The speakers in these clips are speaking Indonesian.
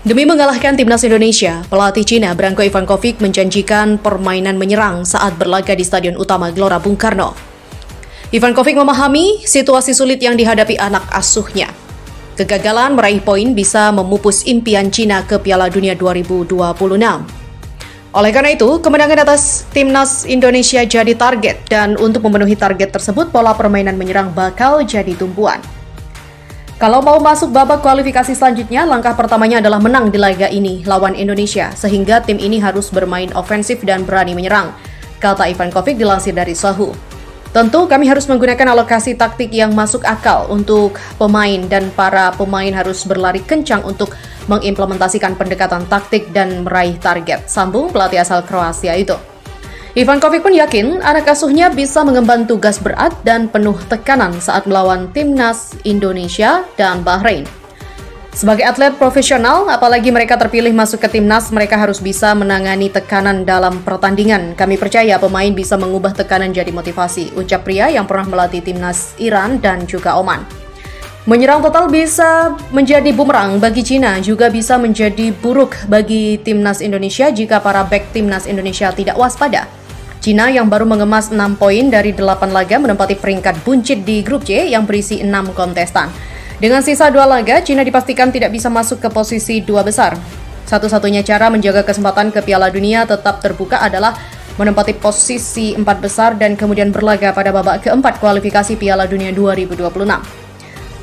Demi mengalahkan timnas Indonesia, pelatih Cina Branko Ivankovic menjanjikan permainan menyerang saat berlaga di Stadion Utama Gelora Bung Karno. Ivankovic memahami situasi sulit yang dihadapi anak asuhnya. Kegagalan meraih poin bisa memupus impian Cina ke Piala Dunia 2026. Oleh karena itu, kemenangan atas timnas Indonesia jadi target, dan untuk memenuhi target tersebut, pola permainan menyerang bakal jadi tumpuan. Kalau mau masuk babak kualifikasi selanjutnya, langkah pertamanya adalah menang di laga ini lawan Indonesia, sehingga tim ini harus bermain ofensif dan berani menyerang, kata Ivankovic dilansir dari Yahoo. Tentu kami harus menggunakan alokasi taktik yang masuk akal untuk pemain, dan para pemain harus berlari kencang untuk mengimplementasikan pendekatan taktik dan meraih target, sambung pelatih asal Kroasia itu. Ivankovic pun yakin anak asuhnya bisa mengemban tugas berat dan penuh tekanan saat melawan timnas Indonesia dan Bahrain. Sebagai atlet profesional, apalagi mereka terpilih masuk ke timnas, mereka harus bisa menangani tekanan dalam pertandingan. Kami percaya pemain bisa mengubah tekanan jadi motivasi, ucap pria yang pernah melatih timnas Iran dan juga Oman. Menyerang total bisa menjadi bumerang bagi Cina, juga bisa menjadi buruk bagi timnas Indonesia jika para bek timnas Indonesia tidak waspada. Cina yang baru mengemas 6 poin dari 8 laga menempati peringkat buncit di grup C yang berisi 6 kontestan. Dengan sisa 2 laga, Cina dipastikan tidak bisa masuk ke posisi 2 besar. Satu-satunya cara menjaga kesempatan ke Piala Dunia tetap terbuka adalah menempati posisi 4 besar dan kemudian berlaga pada babak keempat kualifikasi Piala Dunia 2026.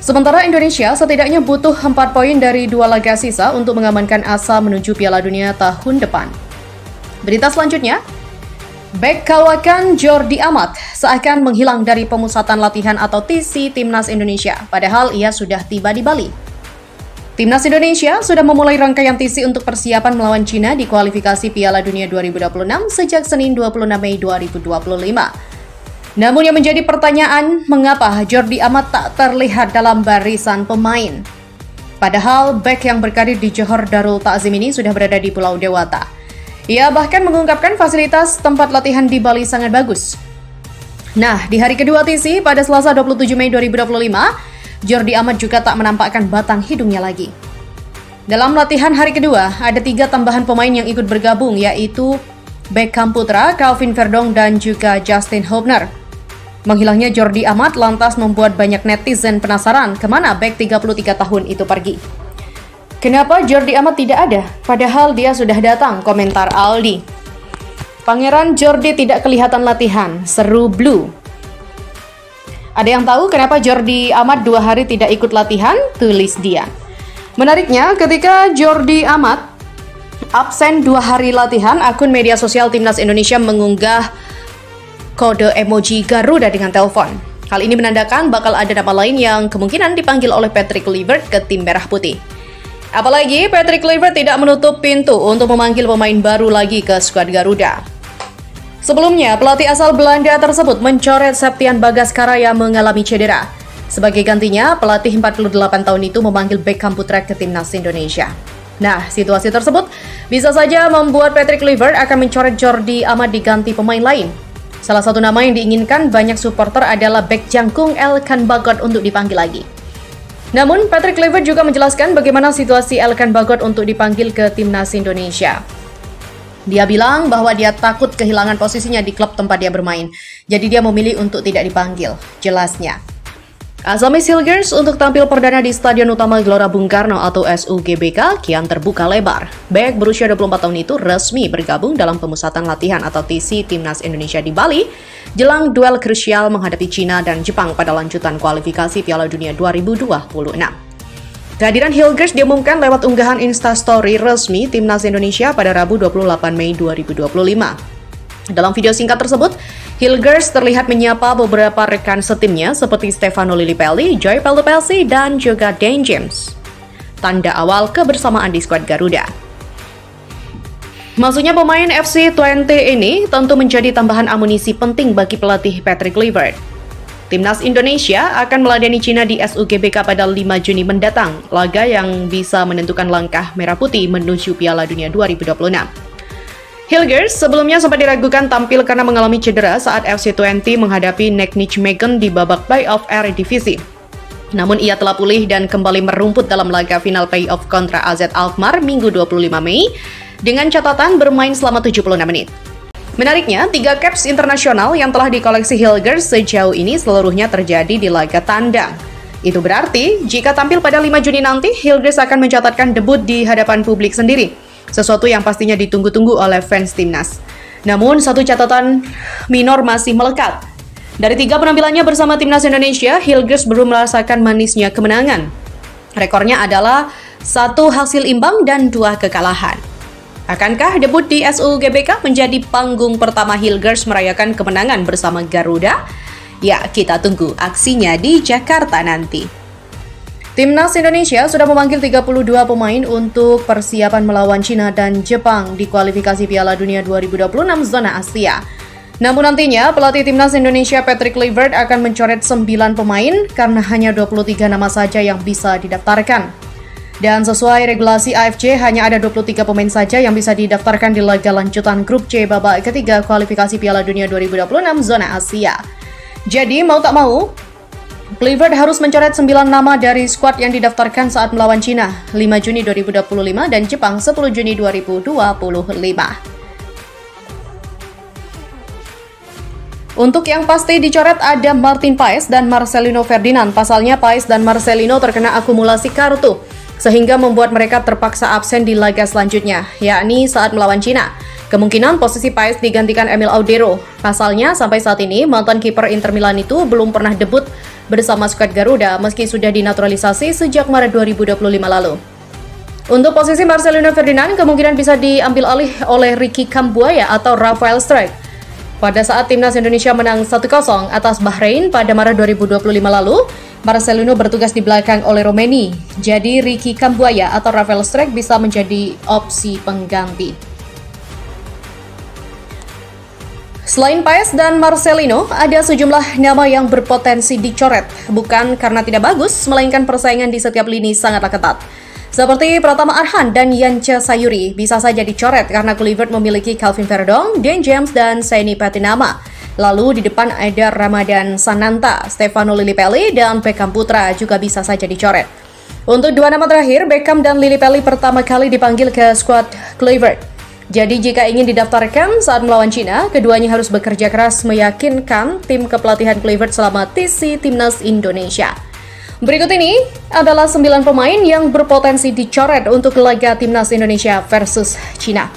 Sementara Indonesia setidaknya butuh 4 poin dari 2 laga sisa untuk mengamankan asa menuju Piala Dunia tahun depan. Berita selanjutnya, bek kawakan Jordi Amat seakan menghilang dari pemusatan latihan atau TC Timnas Indonesia, padahal ia sudah tiba di Bali. Timnas Indonesia sudah memulai rangkaian TC untuk persiapan melawan Cina di kualifikasi Piala Dunia 2026 sejak Senin 26 Mei 2025. Namun yang menjadi pertanyaan, mengapa Jordi Amat tak terlihat dalam barisan pemain? Padahal bek yang berkarir di Johor Darul Ta'zim ini sudah berada di Pulau Dewata. Ia bahkan mengungkapkan fasilitas tempat latihan di Bali sangat bagus. Nah, di hari kedua TC pada Selasa 27 Mei 2025, Jordi Amat juga tak menampakkan batang hidungnya lagi. Dalam latihan hari kedua, ada 3 tambahan pemain yang ikut bergabung, yaitu Beckham Putra, Calvin Verdong, dan juga Justin Hubner. Menghilangnya Jordi Amat lantas membuat banyak netizen penasaran kemana bek 33 tahun itu pergi. Kenapa Jordi Amat tidak ada? Padahal dia sudah datang, komentar Aldi. Pangeran Jordi tidak kelihatan latihan, seru Blue. Ada yang tahu kenapa Jordi Amat 2 hari tidak ikut latihan? Tulis dia. Menariknya, ketika Jordi Amat absen 2 hari latihan, akun media sosial Timnas Indonesia mengunggah kode emoji Garuda dengan telepon. Hal ini menandakan bakal ada nama lain yang kemungkinan dipanggil oleh Patrick Kluivert ke tim Merah Putih. Apalagi Patrick Kluivert tidak menutup pintu untuk memanggil pemain baru lagi ke skuad Garuda. Sebelumnya, pelatih asal Belanda tersebut mencoret Septian Bagaskara yang mengalami cedera. Sebagai gantinya, pelatih 48 tahun itu memanggil Beckham Putra ke timnas Indonesia. Nah, situasi tersebut bisa saja membuat Patrick Kluivert akan mencoret Jordi Amat diganti pemain lain. Salah satu nama yang diinginkan banyak supporter adalah bek jangkung Elkan Bagot untuk dipanggil lagi. Namun, Patrick Kluivert juga menjelaskan bagaimana situasi Elkan Bagot untuk dipanggil ke timnas Indonesia. Dia bilang bahwa dia takut kehilangan posisinya di klub tempat dia bermain, jadi dia memilih untuk tidak dipanggil, jelasnya. Assamese Hilgers untuk tampil perdana di Stadion Utama Gelora Bung Karno atau SUGBK kian terbuka lebar. Bek berusia 24 tahun itu resmi bergabung dalam pemusatan latihan atau TC Timnas Indonesia di Bali jelang duel krusial menghadapi Cina dan Jepang pada lanjutan kualifikasi Piala Dunia 2026. Kehadiran Hilgers diumumkan lewat unggahan Instastory resmi Timnas Indonesia pada Rabu 28 Mei 2025. Dalam video singkat tersebut, Hilgers terlihat menyapa beberapa rekan setimnya seperti Stefano Lillipelli, Joy Pelupelsi, dan juga Dan James. Tanda awal kebersamaan di skuad Garuda. Masuknya pemain FC20 ini tentu menjadi tambahan amunisi penting bagi pelatih Patrick Kluivert. Timnas Indonesia akan meladeni Cina di SUGBK pada 5 Juni mendatang, laga yang bisa menentukan langkah Merah Putih menuju Piala Dunia 2026. Hilgers sebelumnya sempat diragukan tampil karena mengalami cedera saat FC20 menghadapi Nek Nijmegen di babak playoff Eredivisie. Namun ia telah pulih dan kembali merumput dalam laga final playoff kontra AZ Alkmaar Minggu 25 Mei dengan catatan bermain selama 76 menit. Menariknya, 3 caps internasional yang telah dikoleksi Hilgers sejauh ini seluruhnya terjadi di laga tandang. Itu berarti, jika tampil pada 5 Juni nanti, Hilgers akan mencatatkan debut di hadapan publik sendiri. Sesuatu yang pastinya ditunggu-tunggu oleh fans timnas. Namun, satu catatan minor masih melekat. Dari 3 penampilannya bersama timnas Indonesia, Hilgers belum merasakan manisnya kemenangan. Rekornya adalah 1 hasil imbang dan 2 kekalahan. Akankah debut di SUGBK menjadi panggung pertama Hilgers merayakan kemenangan bersama Garuda? Ya, kita tunggu aksinya di Jakarta nanti. Timnas Indonesia sudah memanggil 32 pemain untuk persiapan melawan Cina dan Jepang di kualifikasi Piala Dunia 2026 zona Asia. Namun nantinya, pelatih Timnas Indonesia Patrick Kluivert akan mencoret 9 pemain karena hanya 23 nama saja yang bisa didaftarkan. Dan sesuai regulasi AFC, hanya ada 23 pemain saja yang bisa didaftarkan di laga lanjutan grup C babak ketiga kualifikasi Piala Dunia 2026 zona Asia. Jadi, mau tak mau, Kluivert harus mencoret 9 nama dari skuad yang didaftarkan saat melawan Cina 5 Juni 2025 dan Jepang 10 Juni 2025. Untuk yang pasti dicoret ada Martin Paes dan Marcelino Ferdinand. Pasalnya Paes dan Marcelino terkena akumulasi kartu, sehingga membuat mereka terpaksa absen di laga selanjutnya, yakni saat melawan Cina. Kemungkinan posisi Paes digantikan Emil Audero. Pasalnya, sampai saat ini, mantan kiper Inter Milan itu belum pernah debut bersama skuad Garuda meski sudah dinaturalisasi sejak Maret 2025 lalu. Untuk posisi Marcelino Ferdinand, kemungkinan bisa diambil alih oleh Ricky Kambuaya atau Rafael Struijk. Pada saat timnas Indonesia menang 1-0 atas Bahrain pada Maret 2025 lalu, Marcelino bertugas di belakang oleh Romeni. Jadi, Ricky Kambuaya atau Rafael Struijk bisa menjadi opsi pengganti. Selain Paes dan Marcelino, ada sejumlah nama yang berpotensi dicoret, bukan karena tidak bagus, melainkan persaingan di setiap lini sangatlah ketat. Seperti Pratama Arhan dan Yance Sayuri bisa saja dicoret karena Kluivert memiliki Calvin Verdong, Dan James, dan Saini Patinama. Lalu di depan ada Ramadan Sananta, Stefano Lillipelli, dan Beckham Putra juga bisa saja dicoret. Untuk 2 nama terakhir, Beckham dan Lillipelli pertama kali dipanggil ke skuad Kluivert. Jadi jika ingin didaftarkan saat melawan Cina, keduanya harus bekerja keras meyakinkan tim kepelatihan Kluivert selama TC Timnas Indonesia. Berikut ini adalah 9 pemain yang berpotensi dicoret untuk laga Timnas Indonesia versus Cina.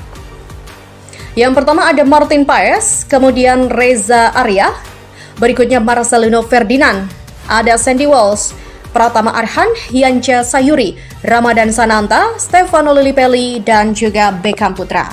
Yang pertama ada Martin Paes, kemudian Reza Arya, berikutnya Marcelino Ferdinand, ada Sandy Walsh, Pratama Arhan, Yance Sayuri, Ramadan Sananta, Stefano Lillipelli, dan juga Beckham Putra.